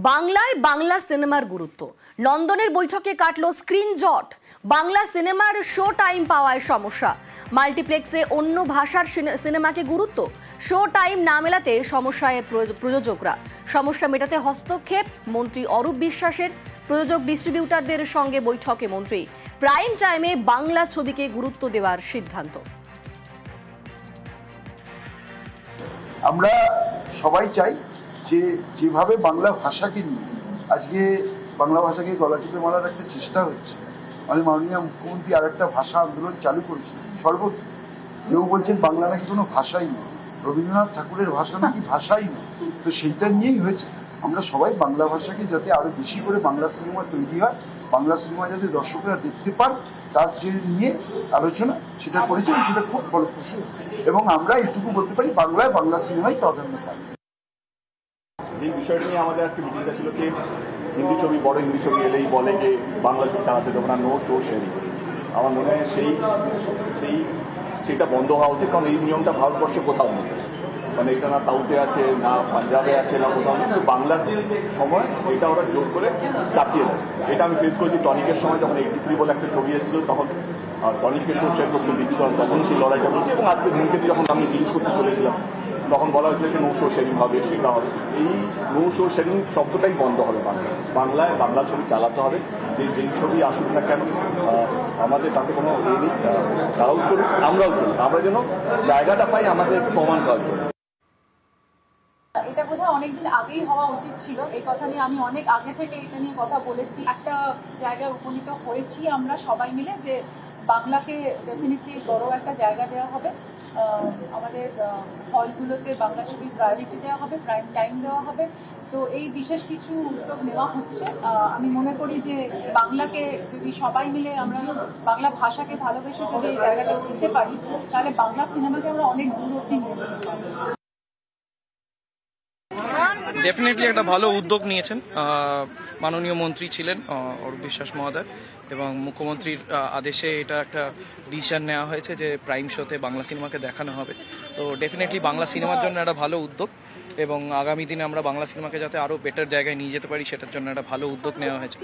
বাংলায় বাংলা সিনেমার গুরুত্ব নন্দনের বৈঠকে কাটলো স্ক্রিনজট। বাংলা সিনেমার শো টাইম পাওয়ায় সমস্যা, মাল্টিপ্লেক্সে অন্য ভাষার সিনেমাকে গুরুত্ব, শো টাইম না মেলাতে সমস্যায় প্রযোজকরা। সমস্যা মেটাতে হস্তক্ষেপ মন্ত্রী অরূপ বিশ্বাসের। প্রযোজক ডিস্ট্রিবিউটারদের সঙ্গে বৈঠকে মন্ত্রী। প্রাইম টাইমে বাংলা ছবিকে গুরুত্ব দেওয়ার সিদ্ধান্ত। আমরা সবাই চাই যে যেভাবে বাংলা ভাষাকে নিয়ে আজকে বাংলা ভাষাকে গলা টিপে মারার একটা চেষ্টা হচ্ছে, মানে মাননীয় মুখ্যমন্ত্রী আর একটা ভাষা আন্দোলন চালু করেছেন সর্বত্র। কেউ বলছেন বাংলা নাকি কোনো ভাষাই নয়, রবীন্দ্রনাথ ঠাকুরের ভাষা নাকি ভাষাই নয়। তো সেইটা নিয়েই হয়েছে। আমরা সবাই বাংলা ভাষাকে যাতে আরো বেশি করে বাংলা সিনেমা তৈরি হয়, বাংলা সিনেমা যাতে দর্শকরা দেখতে পান, তার যে নিয়ে আলোচনা সেটা করেছি, সেটা খুব ফলপ্রসূ। এবং আমরা এইটুকু বলতে পারি, বাংলায় বাংলা সিনেমাই প্রাধান্য পায়। যে বিষয়টি নিয়ে আমাদের আজকে মিটিংটা ছিল কি, হিন্দি ছবি, বড় হিন্দি ছবি এলেই বলে যে বাংলা ছবি চালাতে দেবো না, নো শো শেয়ারিং। আমার মনে হয় সেটা বন্ধ হওয়া উচিত, কারণ এই নিয়মটা ভারতবর্ষে কোথাও নেই। মানে এটা না সাউথে আছে, না পাঞ্জাবে আছে, না কোথাও নেই। কিন্তু বাংলার সময় এটা ওরা জোর করে চাপিয়ে দেয়। এটা আমি ফেস করেছি টনিকের সময়, যখন 83 বলে একটা ছবি এসেছিল, তখন টনিককে শো শেয়ার করতে দিচ্ছিল, তখন সেই লড়াইটা বলছি। এবং আজকে দিনকে যখন আমি রিলিজ করতে চলেছিলাম, তখন বলা হয়েছিল যে নো শো শেয়ারিং হবে, সেটা হবে। এই নো শো শেয়ারিং শব্দটাই বন্ধ হবে বাংলায় বাংলা ছবি চালাতে হবে। যেই ছবি আসুক না কেন, আমাদের তাতে কোনো ইয়ে নেই। তারাও চলুক, আমরাও চলুক, আমরা যেন জায়গাটা পাই আমাদের প্রমাণ করার জন্য। এটা বোধহয় অনেকদিন আগেই হওয়া উচিত ছিল। এই কথা নিয়ে আমি অনেক আগে থেকে এটা নিয়ে কথা বলেছি। একটা জায়গায় উপনীত হয়েছি আমরা সবাই মিলে যে বাংলাকে ডেফিনেটলি বড় একটা জায়গা দেওয়া হবে। আমাদের হলগুলোতে বাংলা ছবির প্রায়োরিটি দেওয়া হবে, প্রাইম টাইম দেওয়া হবে। তো এই বিশেষ কিছু উদ্যোগ নেওয়া হচ্ছে। আমি মনে করি যে বাংলাকে যদি সবাই মিলে আমরা বাংলা ভাষাকে ভালোবেসে যদি এই জায়গাটা দিতে পারি, তাহলে বাংলা সিনেমাকে আমরা অনেক দূর অব্দি নিয়ে যেতে পারি। ডেফিনেটলি একটা ভালো উদ্যোগ নিয়েছেন মাননীয় মন্ত্রী ছিলেন অরূপ বিশ্বাস মহোদয়, এবং মুখ্যমন্ত্রীর আদেশে এটা একটা ডিসিশন নেওয়া হয়েছে যে প্রাইম শোতে বাংলা সিনেমাকে দেখানো হবে। তো ডেফিনেটলি বাংলা সিনেমার জন্য একটা ভালো উদ্যোগ, এবং আগামী দিনে আমরা বাংলা সিনেমাকে যাতে আরও বেটার জায়গায় নিয়ে যেতে পারি সেটার জন্য একটা ভালো উদ্যোগ নেওয়া হয়েছে।